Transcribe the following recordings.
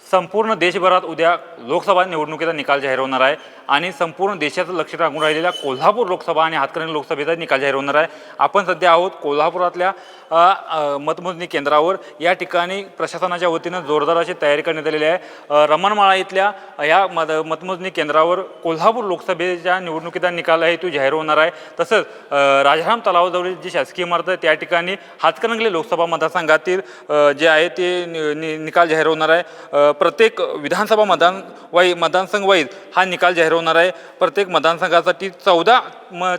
संपूर्ण देशभरात उद्या लोकसभा निवडणुकीचा निकाल जाहीर होणार आहे आणि संपूर्ण देशाचं लक्ष लागून राहिलेल्या कोल्हापूर लोकसभा आणि हातकणंगले लोकसभेचा निकाल जाहीर होणार आहे। आपण सध्या आहोत कोल्हापुरातल्या मतमोजणी केंद्रावर। या ठिकाणी प्रशासनाच्या वतीनं जोरदार अशी तयारी करण्यात आलेली आहे। रमणमाळा इथल्या या मतमोजणी केंद्रावर कोल्हापूर लोकसभेच्या निवडणुकीचा निकाल आहे तो जाहीर होणार आहे। तसंच राजाराम तलावाजवळील जी शासकीय इमारत आहे त्या ठिकाणी हातकणंगले लोकसभा मतदारसंघातील जे आहे ते निकाल जाहीर होणार आहे। प्रत्येक विधानसभा मतदारसंघ वाईज हा निकाल जाहीर होणार आहे। प्रत्येक मतदारसंघासाठी 14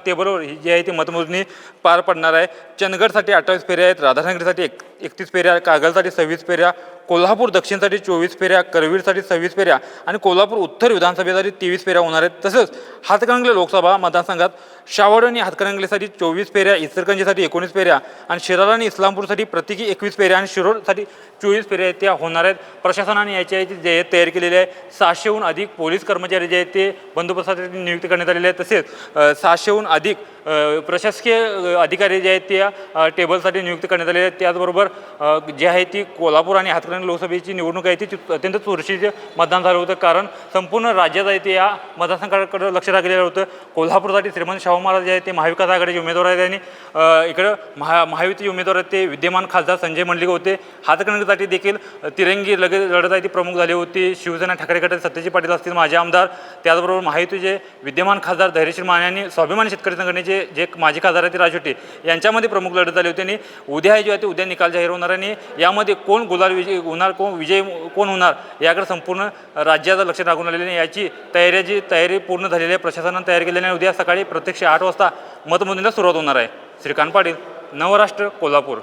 टेबलवर जी आहे ती मतमोजणी पार पडणार आहे। चंदगडसाठी 28 फेऱ्या आहेत, राधानगरीसाठी 31 फेऱ्या, कागलसाठी 26 फेऱ्या, कोल्हापूर दक्षिणसाठी 24 फेऱ्या, करवीरसाठी 26 फेऱ्या आणि कोल्हापूर उत्तर विधानसभेसाठी 23 फेऱ्या होणार आहेत। तसंच हातकणंगले लोकसभा मतदारसंघात शावड आणि हातकणंगलेसाठी 24 फेऱ्या, इचलकरंजीसाठी 19 फेऱ्या आणि शिराळा आणि इस्लामपूरसाठी प्रत्येकी 21 फेऱ्या आणि शिरोळसाठी 24 फेऱ्या त्या होणार आहेत। प्रशासनाने याची जे तयारी केलेली आहे। 600हून अधिक पोलीस कर्मचारी जे आहेत ते बंदोबस्तासाठी नियुक्त करण्यात आलेले आहेत। तसेच 600हून अधिक प्रशासकीय अधिकारी जे आहेत त्या टेबलसाठी नियुक्त करण्यात आलेले आहेत। त्याचबरोबर जे आहे ती कोल्हापूर आणि हातकणंगले लोकसभेची निवडणूक आहे ती अत्यंत चुरशीचे मतदान झालं होतं, कारण संपूर्ण राज्यात आहे ते या मतदारसंघाकडे लक्ष लागलेलं होतं। कोल्हापूरसाठी श्रीमंत शाहू महाराज जे आहेत ते महाविकास आघाडीचे उमेदवार आहेत आणि इकडं महायुतीचे उमेदवार आहेत ते विद्यमान खासदार संजय मंडलिक होते। हातकणंगलेसाठी देखील तिरंगी लढत आहे ती प्रमुख झाली होती। शिवसेना ठाकरे गटाचे सत्यजित पाटील असतील माजी आमदार, त्याचबरोबर महायुतीचे विद्यमान खासदार धैर्यशील माने आणि स्वाभिमानी शेतकरी संघटनेचे जे माजी खासदार आहेत राजोटे यांच्यामध्ये प्रमुख लढत झाली होती। आणि उद्या जे आहे ते उद्या निकाल जाहीर होणार आणि यामध्ये कोण गुलाल विजय होणार, विजय कोण होणार याकडे संपूर्ण राज्याचं लक्ष लागून आलेले आहे। याची तयारी पूर्ण झालेली आहे, प्रशासनाने तयार केलेली आहे। उद्या सकाळी प्रत्यक्ष 8 वाजता मतमोजणीला सुरुवात होणार आहे। श्रीकांत पाटील, नवराष्ट्र, कोल्हापूर।